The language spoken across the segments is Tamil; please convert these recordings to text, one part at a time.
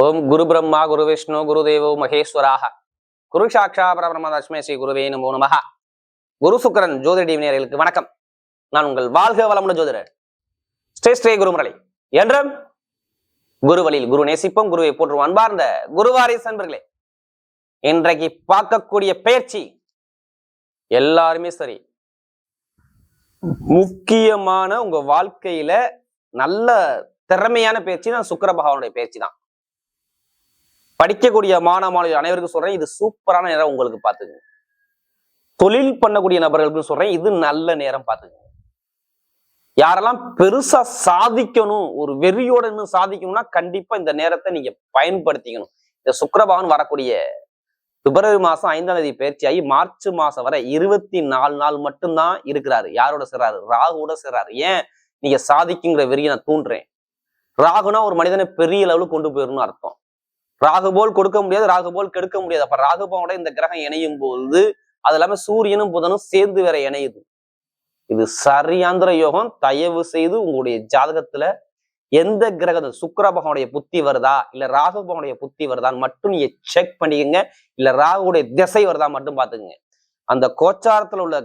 ஓம் குரு பிரம்மா குரு விஷ்ணு குரு தேவோ மகேஸ்வராக குரு சாட்சா பரபிரம்ம தஸ்மை ஸ்ரீ குருவே நமோ நமஹ. குரு சுக்கிரன் ஜோதிட நேயர்களுக்கு வணக்கம். நான் உங்கள் வாழ்க வளமுடன் ஜோதிடர் ஸ்ரீ குருமுரளி. என்றும் குரு வழியில் குரு நேசிப்போம், குருவை போற்றுவோம். அன்பார்ந்த குருவாரிஸ் நண்பர்களே, இன்றைக்கு பார்க்கக்கூடிய பயிற்சி எல்லாருமே சரி, முக்கியமான உங்க வாழ்க்கையில நல்ல திறமையான பயிற்சி தான் சுக்கிர பகவானுடைய பயிற்சி தான். படிக்கக்கூடிய மாணவர்கள் அனைவருக்கும் சொல்றேன், இது சூப்பரான நேரம் உங்களுக்கு பார்த்துக்குங்க. தொழில் பண்ணக்கூடிய நபர்களுக்கு சொல்றேன், இது நல்ல நேரம் பார்த்துக்குங்க. யாரெல்லாம் பெருசா சாதிக்கணும், ஒரு வெறியோட இன்னும் சாதிக்கணும்னா கண்டிப்பா இந்த நேரத்தை நீங்க பயன்படுத்திக்கணும். இந்த சுக்கிர பகவான் வரக்கூடிய பிப்ரவரி மாசம் 5ஆம் தேதி பயிற்சியாகி மார்ச் மாசம் வரை 24 நாள் மட்டும்தான் இருக்கிறாரு. யாரோட சேர்றாரு? ராகுவோட சேர்றாரு. ஏன் நீங்க சாதிக்குங்கிற வெறியை நான் தூண்டுறேன். ராகுனா ஒரு மனிதனை பெரிய லெவலுக்கு கொண்டு போயிடணும்னு அர்த்தம். ராகு போல் கொடுக்க முடியாது, ராகு போல் கெடுக்க முடியாது. அப்ப ராகுபோட இந்த கிரகம் இணையும் போது அது இல்லாம சூரியனும் புதனும் சேர்ந்து வேற இணையுது. இது சரியாந்திர யோகம். தயவு செய்து உங்களுடைய ஜாதகத்துல எந்த கிரகம் சுக்கிர பகவானுடைய புத்தி வருதா இல்ல ராகு பகவானுடைய புத்தி வருதான்னு மட்டும் நீங்க செக் பண்ணிக்கங்க. இல்ல ராகுடைய திசை வருதா மட்டும் பாத்துக்கங்க. அந்த கோச்சாரத்துல உள்ள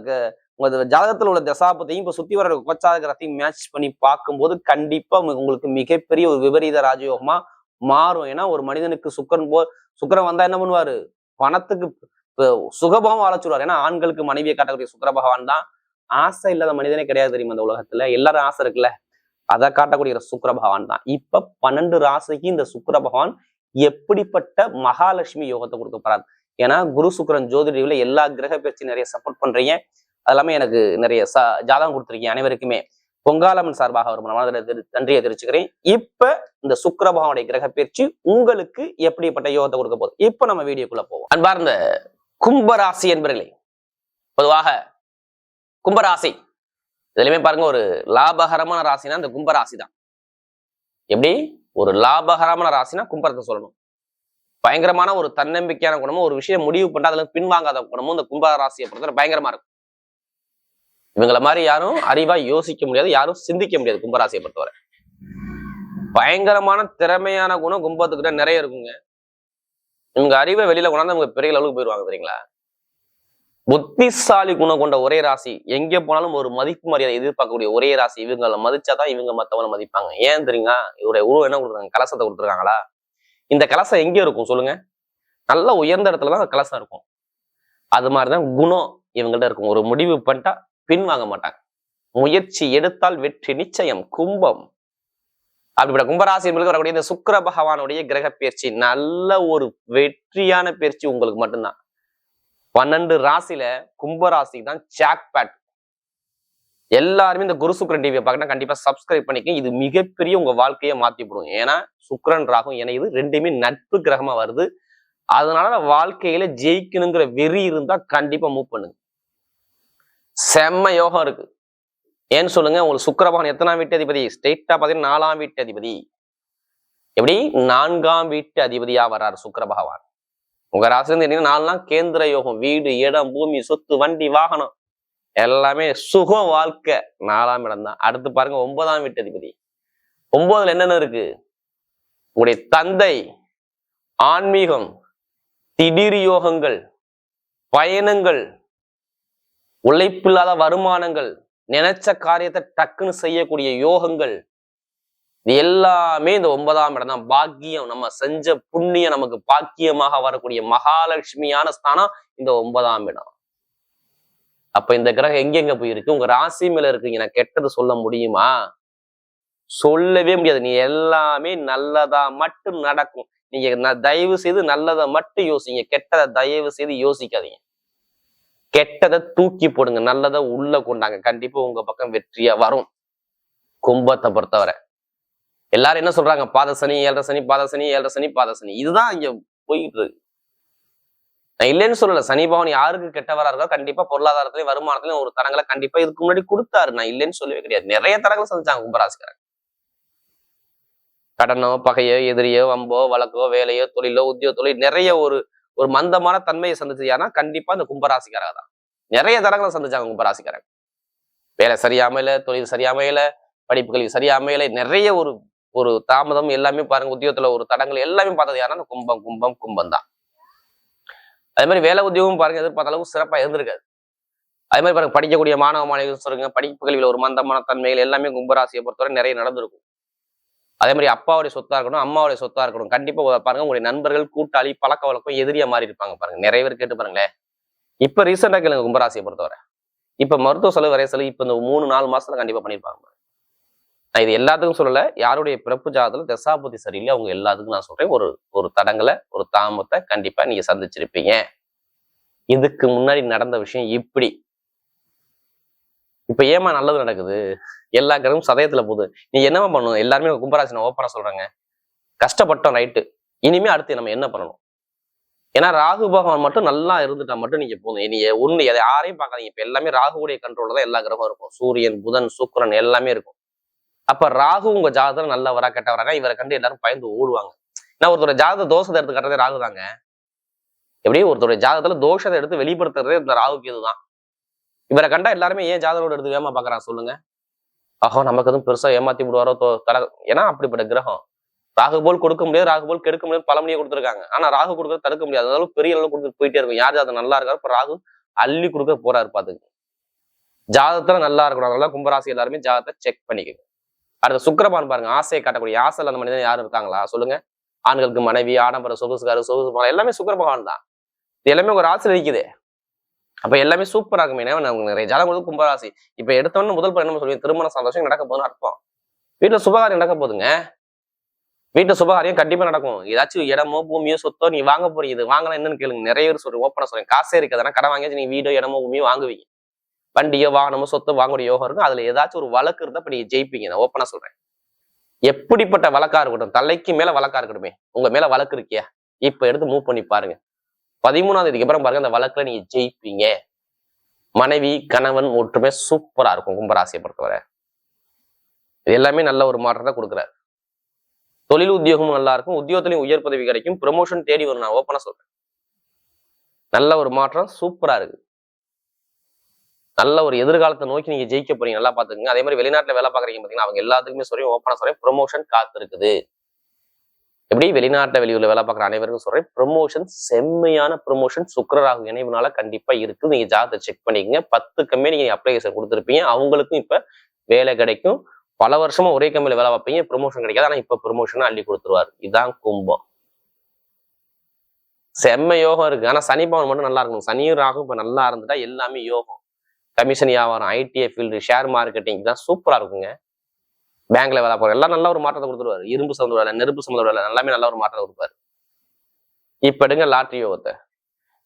உங்க ஜாதகத்துல உள்ள தசாபத்தையும் இப்ப சுத்தி வர கோச்சார கிரகத்தையும் மேட்ச் பண்ணி பார்க்கும்போது கண்டிப்பா உங்களுக்கு மிகப்பெரிய ஒரு விபரீத ராஜயோகமா மாறும். ஏன்னா ஒரு மனிதனுக்கு சுக்கிரன் வந்தா என்ன பண்ணுவாரு? பணத்துக்கு சுகபம் வாழச்சுடுவார். ஏன்னா ஆண்களுக்கு மனைவியை காட்டக்கூடிய சுக்கிர பகவான் தான். ஆசை இல்லாத மனிதனே கிடையாது தெரியுமா இந்த உலகத்துல. எல்லாரும் ஆசை இருக்குல்ல, அதை காட்டக்கூடிய சுக்கிர பகவான் தான். இப்ப 12 ராசிக்கு இந்த சுக்கிர பகவான் எப்படிப்பட்ட மகாலட்சுமி யோகத்தை கொடுக்க போறாரு. ஏன்னா குரு சுக்கிரன் ஜோதிடத்துல எல்லா கிரக பயிற்சி நிறைய சப்போர்ட் பண்றீங்க. அது எல்லாமே எனக்கு நிறைய ஜாதகம் கொடுத்துருக்கீங்க. அனைவருக்குமே பொங்காலம்மன் சார்பாக ஒரு நன்றியை தெரிவிச்சுக்கிறேன். இப்ப இந்த சுக்கிர பகவானுடைய கிரக பயிற்சி உங்களுக்கு எப்படிப்பட்ட யோகத்தை கொடுக்க போகுது, இப்ப நம்ம வீடியோக்குள்ள போவோம். அன்பார்ந்த கும்பராசி என்பர்களே, பொதுவாக கும்பராசி இதுலயுமே பாருங்க, ஒரு லாபகரமான ராசினா இந்த கும்பராசி தான். எப்படி ஒரு லாபகரமான ராசினா கும்பரத்தை சொல்லணும். பயங்கரமான ஒரு தன்னம்பிக்கையான குணமும், ஒரு விஷயம் முடிவு பண்ணா அதுல பின்வாங்காத குணமும் இந்த கும்பராசியை பொறுத்தவரை பயங்கரமா இருக்கும். இவங்கள மாதிரி யாரும் அறிவா யோசிக்க முடியாது, யாரும் சிந்திக்க முடியாது. கும்பராசியை பொறுத்தவரை பயங்கரமான திறமையான குணம் கும்பத்துக்கிட்ட நிறைய இருக்குங்க. இவங்க அறிவை வெளியில கொண்டாந்து அவங்க பெரிய அளவுக்கு போயிடுவாங்க தெரியுங்களா. புத்திசாலி குணம் கொண்ட ஒரே ராசி, எங்க போனாலும் ஒரு மதிப்பு மரியாதை எதிர்பார்க்கக்கூடிய ஒரே ராசி. இவங்களை மதிச்சாதான் இவங்க மத்தவங்களை மதிப்பாங்க. ஏன் தெரியுங்களா? இவருடைய உருவம் என்ன கொடுத்துருக்காங்க? கலசத்தை கொடுத்துருக்காங்களா? இந்த கலசம் எங்க இருக்கும் சொல்லுங்க? நல்ல உயர்ந்த இடத்துலதான் கலசம் இருக்கும். அது மாதிரிதான் குணம் இவங்கள்ட்ட இருக்கும். ஒரு முடிவு பண்ணிட்டா பின் வாங்க மாட்டாங்க. முயற்சி எடுத்தால் வெற்றி நிச்சயம். கும்பம் அப்படிப்பட்ட கும்பராசி என்பது வரக்கூடிய இந்த சுக்கிர பகவானுடைய கிரக பயிற்சி நல்ல ஒரு வெற்றியான பயிற்சி உங்களுக்கு மட்டும்தான். 12 ராசியில கும்பராசிக்கு தான் ஜாக்பாட். எல்லாருமே இந்த குரு சுக்கிரன் டிவியை பார்க்கணும், கண்டிப்பா சப்ஸ்கிரைப் பண்ணிக்க. இது மிகப்பெரிய உங்க வாழ்க்கையை மாத்தி போடும். ஏன்னா சுக்கிரன் ராகும் இணையுது, ரெண்டுமே நட்பு கிரகமா வருது. அதனால வாழ்க்கையில ஜெயிக்கணுங்கிற வெறி இருந்தா கண்டிப்பா மூவ் பண்ணுங்க. செம்ம யோகம் இருக்கு. ஏன்னு சொல்லுங்க, உங்களுக்கு சுக்கிர பகவான் எத்தனாம் வீட்டு அதிபதி? ஸ்ட்ரெயிட்டா பாத்தீங்கன்னா 4ஆம் வீட்டு அதிபதி. எப்படி 4ஆம் வீட்டு அதிபதியா வர்றாரு சுக்கிர பகவான். உங்க ராசிலிருந்து என்ன 4 கேந்திர யோகம். வீடு, இடம், பூமி, சொத்து, வண்டி, வாகனம் எல்லாமே சுகம் வாழ்க்கை 4ஆம் இடம் தான். அடுத்து பாருங்க 9ஆம் வீட்டு அதிபதி. 9ல என்னென்ன இருக்கு? உங்களுடைய தந்தை, ஆன்மீகம், திடீர் யோகங்கள், பயணங்கள், உழைப்பில்லாத வருமானங்கள், நினைச்ச காரியத்தை டக்குன்னு செய்யக்கூடிய யோகங்கள், இது எல்லாமே இந்த 9ஆம் இடம் தான். பாக்கியம், நம்ம செஞ்ச புண்ணியம் நமக்கு பாக்கியமாக வரக்கூடிய மகாலட்சுமியான ஸ்தானம் இந்த 9ஆம் இடம். அப்ப இந்த கிரகம் எங்கெங்க போயிருக்கு? உங்க ராசி மேல இருக்குங்க. நான் கெட்டது சொல்ல முடியுமா? சொல்லவே முடியாது. நீ எல்லாமே நல்லதா மட்டும் நடக்கும். நீங்க தயவு செய்து நல்லதை மட்டும் யோசிங்க, கெட்டதை தயவு செய்து யோசிக்காதீங்க. கெட்டதை தூக்கி போடுங்க, நல்லதை உள்ள கொண்டாங்க. கண்டிப்பா உங்க பக்கம் வெற்றியா வரும். கும்பத்தை பொறுத்தவரை எல்லாரும் என்ன சொல்றாங்க? பாதசனி, 7.5 சனி, பாதசனி, 7.5 சனி, பாதசனி. இதுதான் இங்க போயிட்டு இருக்கு. நான் இல்லைன்னு சொல்லல. சனி பகவான் யாருக்கு கெட்டவரா இருக்கோ கண்டிப்பா பொருளாதாரத்திலையும் வருமானத்திலையும் ஒரு தரங்களை கண்டிப்பா இதுக்கு முன்னாடி கொடுத்தாரு. நான் இல்லைன்னு சொல்லவே கிடையாது. நிறைய தரங்களை சந்திச்சாங்க கும்பராசிக்காரங்க. கடனோ, பகையோ, எதிரியோ, வம்போ, வழக்கோ, வேலையோ, தொழிலோ, உத்தியோகத்தொழில் நிறைய ஒரு மந்தமான தன்மையை சந்திச்சு யாருன்னா கண்டிப்பா இந்த கும்பராசிக்காரங்க தான். நிறைய தரங்களை சந்திச்சாங்க கும்பராசிக்காரங்க. வேலை சரியாமையில, தொழில் சரியாமையில, படிப்பு கல்வி சரியாமையில நிறைய ஒரு ஒரு தாமதம் எல்லாமே பாருங்க, உத்தியோகத்துல ஒரு தடங்கள் எல்லாமே பார்த்தது யாருன்னா கும்பம் கும்பம் கும்பம் தான். அதே மாதிரி வேலை உத்தியோகம் பாருங்க, எதிர்பார்த்த அளவுக்கு சிறப்பா இருந்திருக்காது. அதே மாதிரி பாருங்க, படிக்கக்கூடிய மாணவ மாணவிகள் சொல்லுங்க, படிப்பு கல்வியில ஒரு மந்தமான தன்மைகள் எல்லாமே கும்பராசியை பொறுத்தவரை நிறைய நடந்திருக்கும். அதே மாதிரி அப்பாவுடைய சொத்தா இருக்கணும், அம்மாவுடைய சொத்தா இருக்கணும். கண்டிப்பா பாருங்க, உங்களுடைய நண்பர்கள், கூட்டாளி, பழக்க வழக்கம் எதிரியா மாறி இருப்பாங்க பாருங்க. நிறைய பேர் கேட்டு பாருங்களேன். இப்ப ரீசெண்டா கேளுங்க கும்பராசியை பொறுத்தவரை. இப்ப மருத்துவ செலவு, விரை செலவு இப்ப இந்த 3-4 மாசத்துல கண்டிப்பா பண்ணிருப்பாங்க. நான் இது எல்லாத்துக்கும் சொல்லல. யாருடைய பிறப்பு ஜாதத்துல தசாபுத்தி சரியில்லை, அவங்க எல்லாத்துக்கும் நான் சொல்றேன். ஒரு தடங்களை, ஒரு தாமத்தை கண்டிப்பா நீங்க சந்திச்சிருப்பீங்க. இதுக்கு முன்னாடி நடந்த விஷயம் இப்படி. இப்ப ஏமா நல்லது நடக்குது? எல்லா கிரகமும் சதயத்துல போகுது. நீ என்னமா பண்ணணும்? எல்லாருமே கும்பராசி நான் ஓப்பனா சொல்றேங்க. கஷ்டப்பட்டோம் ரைட்டு. இனிமே அடுத்து நம்ம என்ன பண்ணணும்? ஏன்னா ராகு பகவான் மட்டும் நல்லா இருந்துட்டா மட்டும் நீங்க போதும். நீங்க ஒண்ணு யாரையும் பார்க்காதீங்க. இப்ப எல்லாமே ராகுடைய கண்ட்ரோல்ல தான் எல்லா கிரகம் இருக்கும். சூரியன், புதன், சுக்கிரன் எல்லாமே இருக்கும். அப்ப ராகு உங்க ஜாதகம் நல்லவரா கெட்டவராங்க இவரை கண்டு எல்லாரும் பயந்து ஓடுவாங்க. நான் ஒருத்தரோட ஜாதக தோஷத்தை எடுத்து கட்டுறதே ராகு தாங்க. எப்படியும் ஒருத்தருடைய ஜாதகத்துல தோஷத்தை எடுத்து வெளிப்படுத்துறதே இந்த ராகுக்கு இதுதான். இவரை கண்டா எல்லாருமே ஏன் ஜாதகோட எடுத்து ஏமா பாக்குறாங்க சொல்லுங்க. ஆஹோ நமக்கு எதுவும் பெருசா ஏமாத்தி விடுவாரோ ஏன்னா அப்படிப்பட்ட கிரகம். ராகு போல் கொடுக்க முடியாது, ராகு போல் கெடுக்க முடியாது, பழமொழியை கொடுத்துருக்காங்க. ஆனா ராகு கொடுக்கறது தடுக்க முடியாது. அதனால பெரிய அளவு கொடுத்துட்டு போயிட்டே இருக்கும். யார் ஜாதகம் நல்லா இருக்காரு, இப்ப ராகு அள்ளி கொடுக்க போறாரு பாத்துக்கு. ஜாதகத்துல நல்லா இருக்கணும். அதனால கும்பராசி எல்லாருமே ஜாதகத்தை செக் பண்ணிக்கணும். அடுத்த சுக்கிரபான் பாருங்க, ஆசையை காட்டக்கூடிய ஆசை அந்த மனிதன் யாரும் இருக்காங்களா சொல்லுங்க. ஆண்களுக்கு மனைவி, ஆடம்பர சொகுசுக்காரு, சொகுசு எல்லாமே சுக்கிர பகவான் தான். இது எல்லாமே ஒரு ஆசை இருக்குது. அப்ப எல்லாமே சூப்பரா இருக்குமே. நிறைய ஜாதகம் கும்பராசி. இப்ப எடுத்தோன்னு முதல் என்ன சொல்லுவீங்க, திருமண சந்தோஷம் நடக்க போகுதுன்னு அர்த்தம். வீட்டுல சுபகாரியம் நடக்க போகுதுங்க. வீட்டுல சுபகாரியம் கண்டிப்பா நடக்கும். ஏதாச்சும் இடமோ பூமியோ சொத்தோ நீ வாங்க போறீங்க. இது வாங்கலாம் என்னன்னு கேளுங்க. நிறைய பேர் சொல்றேன், ஓப்பனா சொல்றேன். காசே இருக்காதுன்னா கடன் வாங்கியாச்சு நீங்க வீடோ இடமோ பூமியோ வாங்குவீங்க. வண்டியோ வாகனமோ சொத்தோ வாங்கக்கூடிய யோகம் இருக்கும். அதுல ஏதாச்சும் ஒரு வழக்கு இருந்தா இப்ப நீங்க ஜெயிப்பீங்க. நான் ஓப்பனா சொல்றேன். எப்படிப்பட்ட வழக்கா இருக்கட்டும், தலைக்கு மேல வழக்கா இருக்கட்டுமே, உங்க மேல வழக்கு இருக்கியா இப்ப எடுத்து மூவ் பண்ணி பாருங்க. 13ஆம் தேதிக்கு அப்புறம் பாருங்க, அந்த வழக்குல நீங்க ஜெயிப்பீங்க. மனைவி கணவன் ஒற்றுமை சூப்பரா இருக்கும் கும்பராசியை பொறுத்தவரை. இது எல்லாமே நல்ல ஒரு மாற்றத்தை கொடுக்குறாரு. தொழில் உத்தியோகமும் நல்லா இருக்கும். உத்தியோகத்திலையும் உயர் பதவி கிடைக்கும். ப்ரமோஷன் தேடி வரும். நான் ஓப்பனா சொல்றேன். நல்ல ஒரு மாற்றம் சூப்பரா இருக்கு. நல்ல ஒரு எதிர்காலத்தை நோக்கி நீங்க ஜெயிக்க போறீங்க. நல்லா பாத்துக்கங்க. அதே மாதிரி வெளிநாட்டுல வேலை பாக்குறீங்க பாத்தீங்கன்னா அவங்க எல்லாத்துக்குமே சொல்றேன், ஓப்பனா சொல்றேன், ப்ரமோஷன் காத்து இருக்குது. எப்படி வெளிநாட்டுல வெளியூர்ல வேலை பார்க்குற அனைவருக்கும் சொல்றேன், ப்ரமோஷன் செம்மையான ப்ரமோஷன் சுக்கிரராகு இணைவுனால கண்டிப்பா இருக்கு. நீங்க ஜாதகத்தை செக் பண்ணிக்கங்க. 10 கம்பெனி நீங்க அப்ளிகேஷன் கொடுத்துருப்பீங்க. அவங்களுக்கும் இப்ப வேலை கிடைக்கும். பல வருஷமா ஒரே கம்பெனில வேலை பார்ப்பீங்க, ப்ரமோஷன் கிடைக்காது. ஆனா இப்ப ப்ரமோஷன் அள்ளி கொடுத்துருவாரு. இதுதான் கும்பம். செம்ம யோகம் இருக்கு. ஆனா சனி பவன் மட்டும் நல்லா இருக்கணும். சனியும் ராகும் இப்ப நல்லா இருந்துட்டா எல்லாமே யோகம். கமிஷன் வியாபாரம், ஐடிஐ ஃபீல்டு, ஷேர் மார்க்கெட்டிங் தான் சூப்பரா இருக்குங்க. பேங்க்ல வேலை போற எல்லாம் நல்ல ஒரு மாற்றத்தை கொடுத்துருவாரு. இரும்பு சம்பந்த வேலை, நெருப்பு சம்பந்த வேலை எல்லாமே நல்ல ஒரு மாற்றத்தை கொடுப்பாரு. இப்ப எடுங்க லாட்ரி யோகத்தை.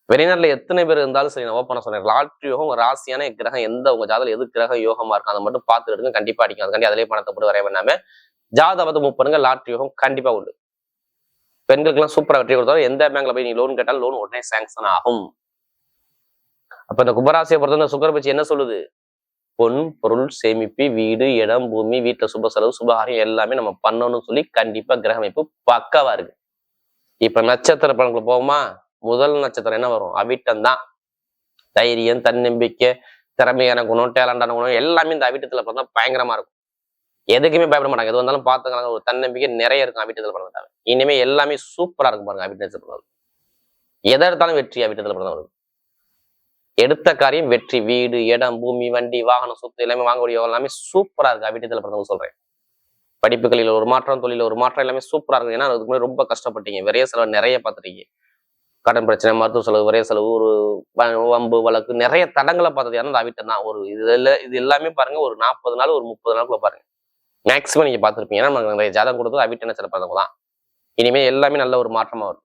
வெளிநாட்டுல எத்தனை பேர் இருந்தாலும் சரி, நான் ஓப்பனா சொன்னேன், லாட்ரி யோகம் ஒரு ராசியான கிரகம் எந்த உங்க ஜாதகம் எது கிரகம் யோகமா இருக்கும் அதை மட்டும் பார்த்து எடுங்க. கண்டிப்பா அடிக்கும். அதுக்காண்டி அதிலே பணத்தை போட்டு வரைய வேண்டாம ஜாதகத்தை மூவ் பண்ணுங்க. லாட்ரி யோகம் கண்டிப்பா உண்டு. பெண்களுக்கு எல்லாம் சூப்பரா வெற்றி கொடுத்தாரு. எந்த பேங்க்ல போய் நீங்க லோன் கேட்டாலும் லோன் உடனே சாங்ஷன் ஆகும். அப்ப இந்த கும்பராசியை பொறுத்த சுக்கிர பயிற்சி என்ன சொல்லுது? பொன் பொருள் சேமிப்பு, வீடு, இடம், பூமி, வீட்டுல சுப செலவு, சுபகாரியம் எல்லாமே நம்ம பண்ணணும்னு சொல்லி கண்டிப்பா கிரக அமைப்பு பக்காவா இருக்கு. இப்ப நட்சத்திர பலன்களை போவோமா? முதல் நட்சத்திரம் என்ன வரும்? அவிட்டம் தான். தைரியம், தன்னம்பிக்கை, திறமையான குணம், டேலண்டான குணம் எல்லாமே இந்த அவிட்டத்துல பிறந்தா பயங்கரமா இருக்கும். எதுக்குமே பயப்பட மாட்டாங்க. எது வந்தாலும் பார்த்துக்கலாம். ஒரு தன்னம்பிக்கை நிறைய இருக்கும் அவிட்டத்துல பிறந்தாங்க. இனிமே எல்லாமே சூப்பரா இருக்கும் பாருங்க. அவிட்ட நட்சத்திரம் எதை எடுத்தாலும் வெற்றி. அவிட்டத்துல பிறந்தவர்கள் எடுத்த காரியம் வெற்றி. வீடு, இடம், பூமி, வண்டி, வாகனம், சொத்து எல்லாமே வாங்கக்கூடிய எல்லாமே சூப்பரா இருக்கு. அவிட்டத்துல பிறந்தவங்க சொல்றேன். படிப்புகளில் ஒரு மாற்றம், தொழில ஒரு மாற்றம் எல்லாமே சூப்பரா இருக்கு. ஏன்னா அதுக்கு முன்னாடி ரொம்ப கஷ்டப்பட்டீங்க. விரைய செலவு நிறைய பார்த்துட்டீங்க. கடன் பிரச்சனை, மருத்துவ செலவு, விரைய செலவு, ஒரு வம்பு வழக்கு நிறைய தடங்களை பார்த்தது யாரும் அந்த அவிட்டம் தான். ஒரு இது எல்லாமே பாருங்க, ஒரு 40 நாள், ஒரு 30 நாளுக்குள்ள பாருங்க மேக்சிமம் நீங்க பார்த்துருப்பீங்க. ஏன்னா நமக்கு நிறைய ஜாதகம் கொடுத்தது அவிட்ட நட்சத்திர பிறந்தவங்க தான். இனிமே எல்லாமே நல்ல ஒரு மாற்றமா வரும்.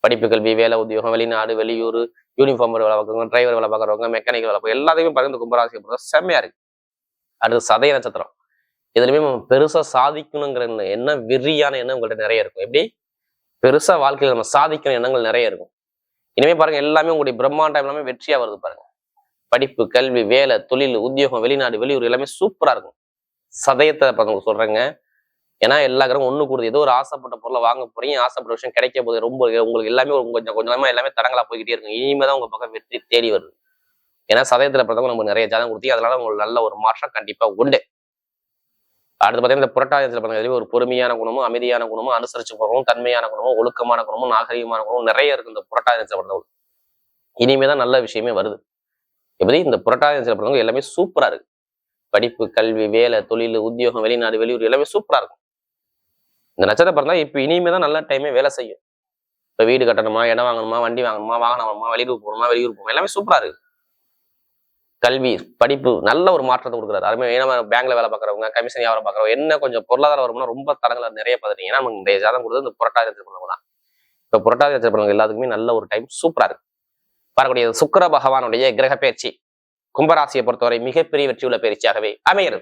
படிப்பு, கல்வி, வேலை, உத்தியோகம், வெளிநாடு, வெளியூர், யூனிஃபார்ம் வேலை பார்க்குறவங்க, டிரைவர் வேலை பார்க்குறவங்க, மெக்கானிக்கல் வேலை பார்க்க எல்லாத்தையுமே பாருங்க இந்த கும்பராசியை பொறுத்த செம்மையா இருக்கு. அடுத்து சதய நட்சத்திரம். இதுலயுமே நம்ம பெருசா சாதிக்கணுங்கிற எண்ணம், வெறியான எண்ணம் உங்கள்கிட்ட நிறைய இருக்கும். எப்படி பெருசா வாழ்க்கையில நம்ம சாதிக்கணும் எண்ணங்கள் நிறைய இருக்கும். இனிமே பாருங்க எல்லாமே உங்களுடைய பிரம்மாண்டம் எல்லாமே வெற்றியா வருது பாருங்க. படிப்பு, கல்வி, வேலை, தொழில், உத்தியோகம், வெளிநாடு, வெளியூர் எல்லாமே சூப்பரா இருக்கும். சதயத்தை பசங்க சொல்றேங்க. ஏன்னா எல்லா கிரகம் ஒண்ணு கூடுது. ஏதோ ஒரு ஆசைப்பட்ட பொருளை வாங்க போறீங்க, ஆசைப்பட்ட விஷயம் கிடைக்க போது ரொம்ப உங்களுக்கு எல்லாமே கொஞ்சம் கொஞ்சமா எல்லாமே தடங்களா போய்கிட்டே இருக்கும். இனிமேதான் உங்க பக்கம் வெற்றி தேடி வருது. ஏன்னா சதயத்துல பிறந்தவங்க நம்ம நிறைய ஜாதகம் கொடுத்தீங்க. அதனால உங்களுக்கு நல்ல ஒரு மாற்றம் கண்டிப்பா உண்டு. அடுத்து பார்த்தீங்கன்னா இந்த புரட்டாதி நட்சத்திரம் பாருங்க, ஒரு பொறுமையான குணமும் அமைதியான குணமும் அனுசரிச்சு போகணும், தன்மையான குணமும் ஒழுக்கமான குணமும் நாகரிகமான குணமும் நிறைய இருக்கு இந்த புரட்டாதி நட்சத்திரம். இனிமேதான் நல்ல விஷயமே வருது. எப்படி இந்த புரட்டாதி நட்சத்திரம் எல்லாமே சூப்பரா இருக்கு. படிப்பு, கல்வி, வேலை, தொழில், உத்தியோகம், வெளிநாடு, வெளியூர் எல்லாமே சூப்பரா இருக்கும். இந்த நட்சத்திரம் பிறந்தா இப்ப இனிமேதான் நல்ல டைமே வேலை செய்யும். இப்ப வீடு கட்டணுமா, இடம் வாங்கணுமா, வண்டி வாங்கணுமா, வாகனம் வாங்கணுமா, வெளியூர் போகணுமா, வெளியூர் போகணும், எல்லாமே சூப்பரா இருக்கு. கல்வி, படிப்பு நல்ல ஒரு மாற்றத்தை கொடுக்குறாரு. அதுமே ஏன்னா பேங்க்ல வேலை பார்க்குறவங்க, கமிஷன் வியாபாரம் பார்க்குறவங்க, என்ன கொஞ்சம் பொருளாதார வருமானம் ரொம்ப தடங்களை நிறைய பார்த்துட்டீங்கன்னா நமக்கு இந்த ஜாதகம் கொடுத்தது இந்த புரட்டாதி நட்சத்திரம் தான். இப்ப புரட்டாதி நட்சத்திரம் எல்லாத்துக்குமே நல்ல ஒரு டைம் சூப்பரா இருக்கு. வரக்கூடிய சுக்கிர பகவானுடைய கிரக பயிற்சி கும்பராசியை பொறுத்தவரை மிகப்பெரிய வெற்றியுள்ள பயிற்சியாகவே அமைகிறது.